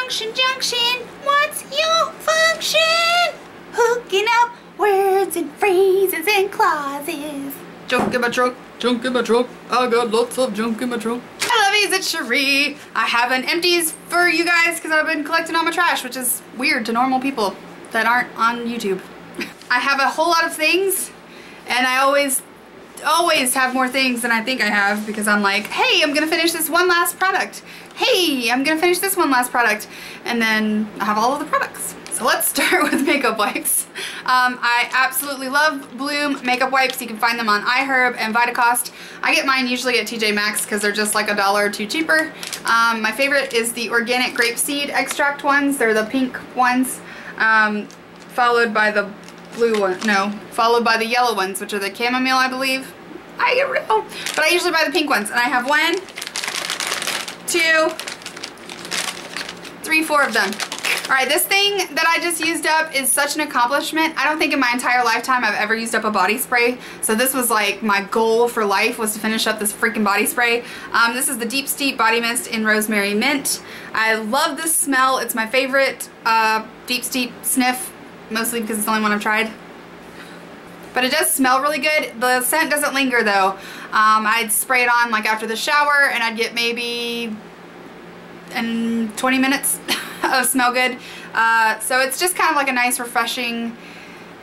Junction, what's your function? Hooking up words and phrases and clauses. Junk in my trunk, junk in my trunk. I got lots of junk in my trunk. I lovies, it's Sharie. I have an empties for you guys because I've been collecting all my trash, which is weird to normal people that aren't on YouTube. I have a whole lot of things, and I always have more things than I think I have because I'm like, hey, I'm gonna finish this one last product. Hey, I'm gonna finish this one last product. And then I have all of the products. So let's start with makeup wipes. I absolutely love Bloom makeup wipes. You can find them on Iherb and Vitacost. I get mine usually at TJ Maxx because they're just like $1 or $2 cheaper. My favorite is the organic grapeseed extract ones. They're the pink ones, followed by the blue one. No, followed by the yellow ones, which are the chamomile, I believe. I get real, but I usually buy the pink ones, and I have 1, 2, 3, 4 of them. Alright, this thing that I just used up is such an accomplishment. I don't think in my entire lifetime I've ever used up a body spray. So this was like my goal for life, was to finish up this freaking body spray. This is the Deep Steep Body Mist in Rosemary Mint. I love this smell. It's my favorite Deep Steep sniff, mostly because it's the only one I've tried. But it does smell really good. The scent doesn't linger though. I'd spray it on like after the shower and I'd get maybe 20 minutes of smell good. So it's just kind of like a nice refreshing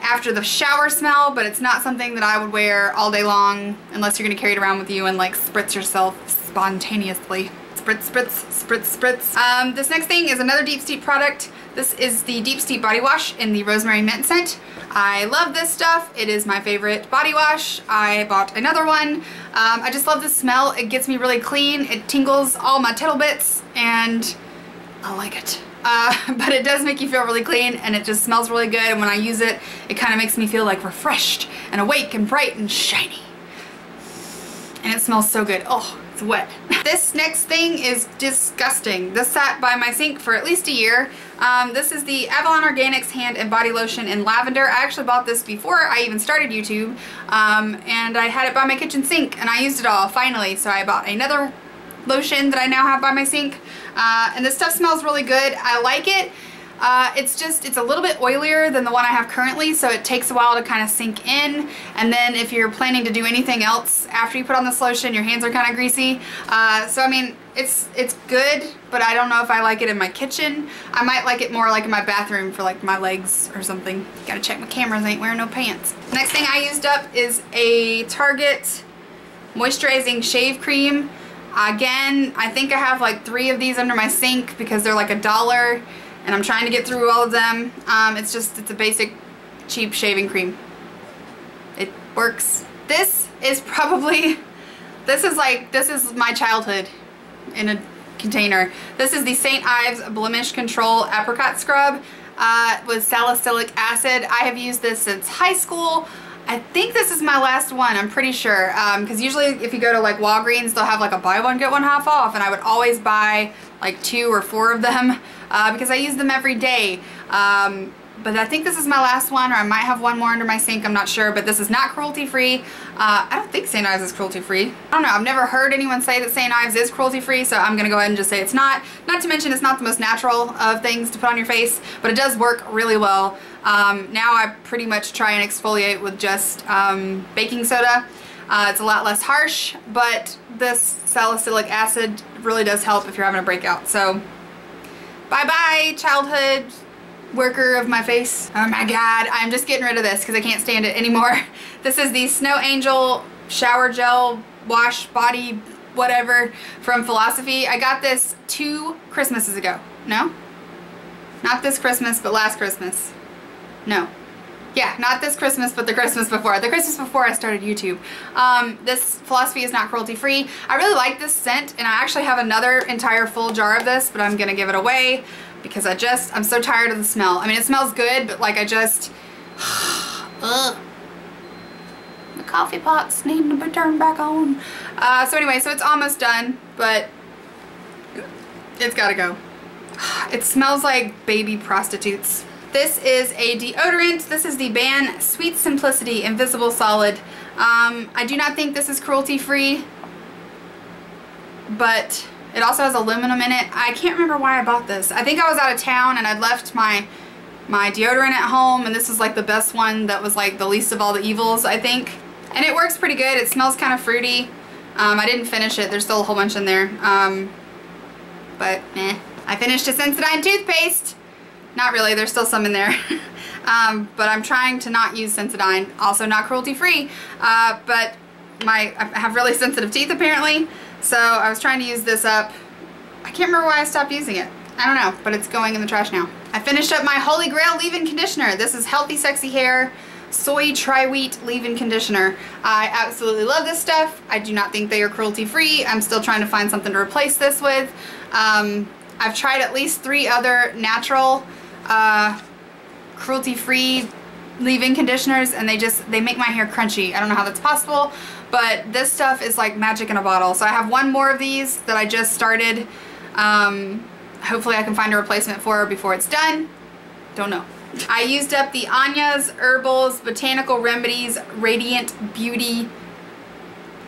after the shower smell, but it's not something that I would wear all day long unless you're gonna carry it around with you and like spritz yourself spontaneously. Spritz, spritz, spritz, spritz. This next thing is another Deep Steep product. This is the Deep Steep Body Wash in the Rosemary Mint scent. I love this stuff. It is my favorite body wash. I bought another one. I just love the smell. It gets me really clean. It tingles all my tittle bits and I like it. But it does make you feel really clean and it just smells really good, and when I use it, it kind of makes me feel like refreshed and awake and bright and shiny. And it smells so good. Oh, it's wet. This next thing is disgusting. This sat by my sink for at least a year. This is the Avalon Organics Hand and Body Lotion in Lavender. I actually bought this before I even started YouTube, and I had it by my kitchen sink and I used it all finally, so I bought another lotion that I now have by my sink. And this stuff smells really good. I like it. It's a little bit oilier than the one I have currently, so it takes a while to kind of sink in, and then if you're planning to do anything else after you put on this lotion, your hands are kind of greasy. So I mean, it's good, but I don't know if I like it in my kitchen. I might like it more like in my bathroom for like my legs or something. Gotta check my cameras, ain't wearing no pants. Next thing I used up is a Target moisturizing shave cream. Again, I think I have like 3 of these under my sink because they're like $1 and I'm trying to get through all of them. It's a basic cheap shaving cream. It works. This is my childhood in a container. This is the St. Ives Blemish Control Apricot Scrub with salicylic acid. I have used this since high school. I think this is my last one, I'm pretty sure, because usually if you go to like Walgreens, they'll have like a buy one get one half off, and I would always buy like 2 or 4 of them because I use them every day. But I think this is my last one, or I might have one more under my sink, I'm not sure, but this is not cruelty free. I don't think St. Ives is cruelty free. I don't know, I've never heard anyone say that St. Ives is cruelty free, so I'm gonna go ahead and just say it's not. Not to mention it's not the most natural of things to put on your face, but it does work really well. Now I pretty much try and exfoliate with just baking soda. It's a lot less harsh, but this salicylic acid really does help if you're having a breakout. So bye-bye, childhood worker of my face. Oh my god, I'm just getting rid of this because I can't stand it anymore. This is the Snow Angel Shower Gel Wash Body whatever from Philosophy. I got this 2 Christmases ago. No? Not this Christmas, but last Christmas. No. Yeah, not this Christmas, but the Christmas before. The Christmas before I started YouTube. This Philosophy is not cruelty free. I really like this scent, and I actually have another entire full jar of this, but I'm gonna give it away because I'm so tired of the smell. I mean, it smells good, but like ugh. The coffee pot's needing to be turned back on. So anyway, so it's almost done, but it's gotta go. It smells like baby prostitutes. This is a deodorant. This is the Ban Sweet Simplicity Invisible Solid. I do not think this is cruelty free, but It also has aluminum in it. I can't remember why I bought this. I think I was out of town and I'd left my deodorant at home, and this is like the best one that was like the least of all the evils, I think. And it works pretty good. It smells kind of fruity. I didn't finish it. There's still a whole bunch in there. But meh. I finished a Sensodyne toothpaste. Not really. There's still some in there. But I'm trying to not use Sensodyne. Also not cruelty free. But I have really sensitive teeth apparently. So I was trying to use this up. I can't remember why I stopped using it. I don't know, but it's going in the trash now. I finished up my Holy Grail leave-in conditioner. This is Healthy Sexy Hair Soy Tri-Wheat leave-in conditioner. I absolutely love this stuff. I do not think they are cruelty free. I'm still trying to find something to replace this with. I've tried at least 3 other natural cruelty free leave-in conditioners, and they make my hair crunchy. I don't know how that's possible, but this stuff is like magic in a bottle. So I have one more of these that I just started. Hopefully I can find a replacement for her before it's done. Don't know. I used up the Anya's Herbals Botanical Remedies Radiant Beauty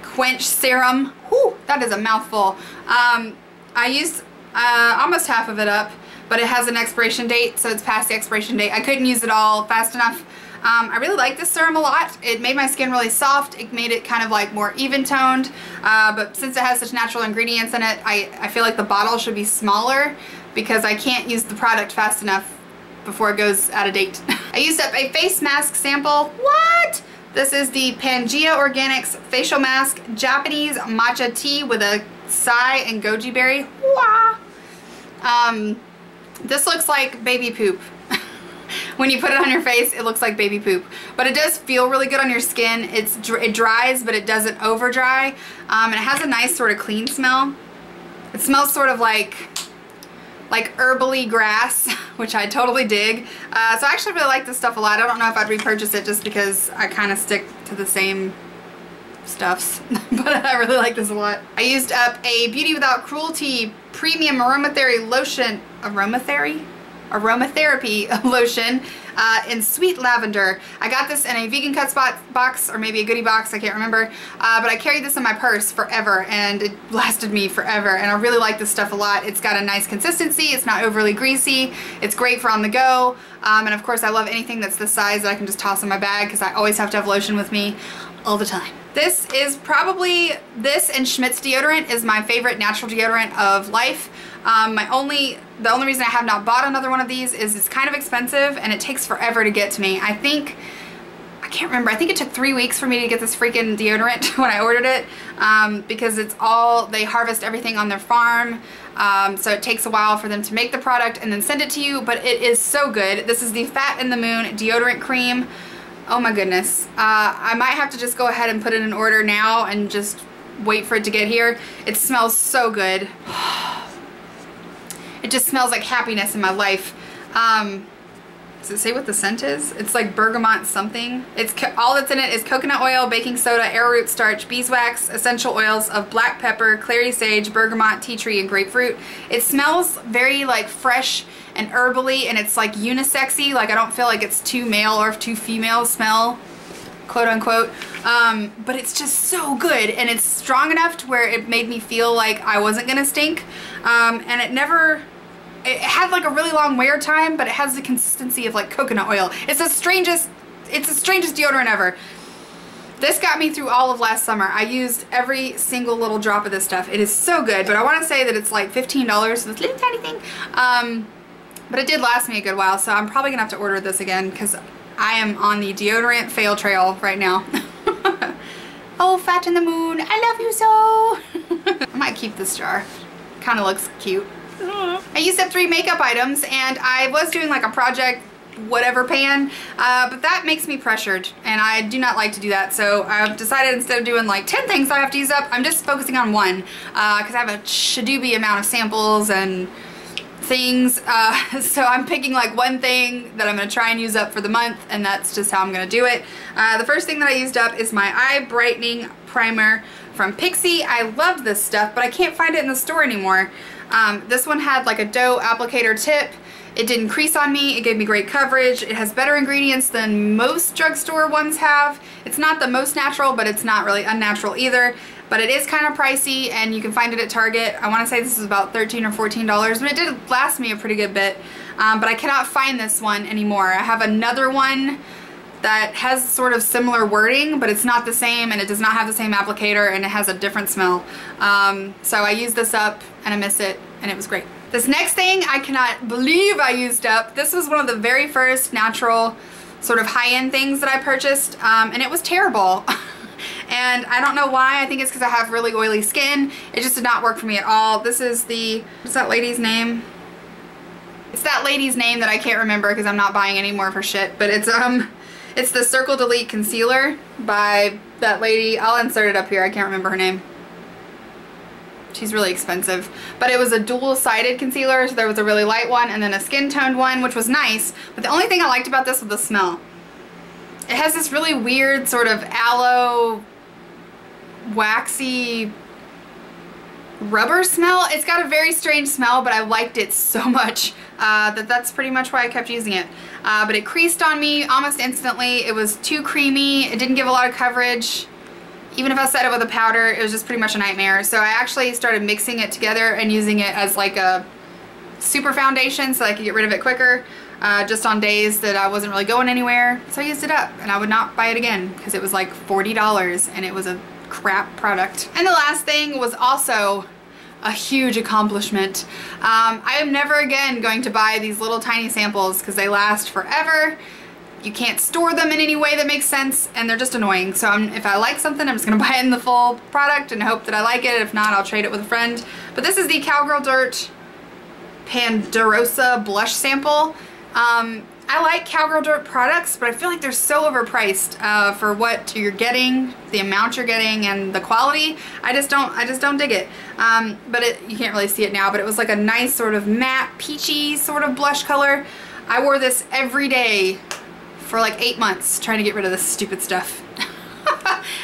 Quench Serum. Whew, that is a mouthful. I used almost half of it up, but it has an expiration date, so it's past the expiration date. I couldn't use it all fast enough. I really like this serum a lot. It made my skin really soft. It made it kind of like more even toned, but since it has such natural ingredients in it, I feel like the bottle should be smaller because I can't use the product fast enough before it goes out of date. I used up a face mask sample. What? This is the Pangea Organics Facial Mask Japanese Matcha Tea with a Acai and Goji Berry. Wah! This looks like baby poop. When you put it on your face, it looks like baby poop. But it does feel really good on your skin. It dries, but it doesn't over dry. And it has a nice sort of clean smell. It smells sort of like herbally grass, which I totally dig. So I actually really like this stuff a lot. I don't know if I'd repurchase it just because I kind of stick to the same stuffs, but I really like this a lot. I used up a Beauty Without Cruelty Premium Aromatherapy Lotion, Aromatherapy Lotion in Sweet Lavender. I got this in a VeganCuts box, or maybe a goodie box, I can't remember, but I carried this in my purse forever, and it lasted me forever, and I really like this stuff a lot. It's got a nice consistency, it's not overly greasy, it's great for on the go, and of course I love anything that's this size that I can just toss in my bag because I always have to have lotion with me all the time. This is probably, this and Schmidt's deodorant is my favorite natural deodorant of life. The only reason I have not bought another one of these is it's kind of expensive and it takes forever to get to me. I can't remember, I think it took 3 weeks for me to get this freaking deodorant when I ordered it, because they harvest everything on their farm, so it takes a while for them to make the product and then send it to you, but it is so good. This is the Fat in the Moon deodorant cream. Oh my goodness. I might have to just go ahead and put in an order now and just wait for it to get here. It smells so good. It just smells like happiness in my life. Does it say what the scent is? It's like bergamot something. All that's in it is coconut oil, baking soda, arrowroot starch, beeswax, essential oils of black pepper, clary sage, bergamot, tea tree, and grapefruit. It smells very like fresh and herbally, and it's like unisexy. Like I don't feel like it's too male or too female smell, quote unquote. But it's just so good, and it's strong enough to where it made me feel like I wasn't gonna stink. And it had like a really long wear time, but it has the consistency of like coconut oil. It's the strangest deodorant ever. This got me through all of last summer. I used every single little drop of this stuff. It is so good, but I want to say that it's like $15 for this little tiny thing. But it did last me a good while, so I'm probably gonna have to order this again because I am on the deodorant fail trail right now. Oh, Fat in the Moon, I love you so. I might keep this jar. Kind of looks cute. I used up 3 makeup items, and I was doing like a project whatever pan, but that makes me pressured, and I do not like to do that, so I've decided instead of doing like 10 things I have to use up, I'm just focusing on one, because I have a shadooby amount of samples and things, so I'm picking like one thing that I'm going to try and use up for the month, and that's just how I'm going to do it. The first thing that I used up is my eye brightening primer from Pixi. I loved this stuff, but I can't find it in the store anymore. This one had like a doe applicator tip. It didn't crease on me. It gave me great coverage. It has better ingredients than most drugstore ones have. It's not the most natural, but it's not really unnatural either. but it is kind of pricey and you can find it at Target. I want to say this is about $13 or $14, but it did last me a pretty good bit. But I cannot find this one anymore. I have another one that has sort of similar wording, but it's not the same and it does not have the same applicator and it has a different smell. So I used this up and I miss it and it was great. This next thing I cannot believe I used up. This was one of the very first natural sort of high-end things that I purchased and it was terrible. And I don't know why. I think it's because I have really oily skin. It just did not work for me at all. This is the, what's that lady's name? It's that lady's name that I can't remember because I'm not buying any more of her shit. But it's the Circle Delete Concealer by that lady. I'll insert it up here. I can't remember her name. She's really expensive. But it was a dual-sided concealer. So there was a really light one and then a skin-toned one, which was nice. But the only thing I liked about this was the smell. It has this really weird sort of aloe, waxy rubber smell. It's got a very strange smell, but I liked it so much that's pretty much why I kept using it. But it creased on me almost instantly. It was too creamy. It didn't give a lot of coverage. Even if I set it with a powder, it was just pretty much a nightmare. So I actually started mixing it together and using it as like a super foundation so I could get rid of it quicker. Just on days that I wasn't really going anywhere. So I used it up and I would not buy it again because it was like $40 and it was a crap product. And the last thing was also a huge accomplishment. I am never again going to buy these little tiny samples because they last forever. You can't store them in any way that makes sense and they're just annoying. So if I like something, I'm just gonna buy it in the full product and hope that I like it. If not, I'll trade it with a friend. But this is the Cowgirl Dirt Ponderosa blush sample. I like Cowgirl Dirt products, but I feel like they're so overpriced for what you're getting, the amount you're getting, and the quality. I just don't dig it. But you can't really see it now, but it was like a nice sort of matte, peachy sort of blush color. I wore this every day for like 8 months trying to get rid of this stupid stuff.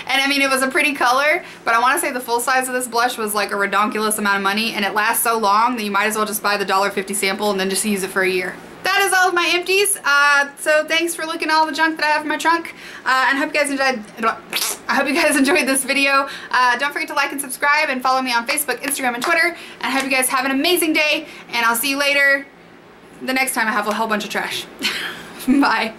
And I mean, it was a pretty color, but I want to say the full size of this blush was like a redonkulous amount of money, and it lasts so long that you might as well just buy the $1.50 sample and then just use it for a year. That is all of my empties. So thanks for looking at all the junk that I have in my trunk. And I hope you guys enjoyed this video. Don't forget to like and subscribe and follow me on Facebook, Instagram, and Twitter. And I hope you guys have an amazing day. And I'll see you later the next time I have a whole bunch of trash. Bye.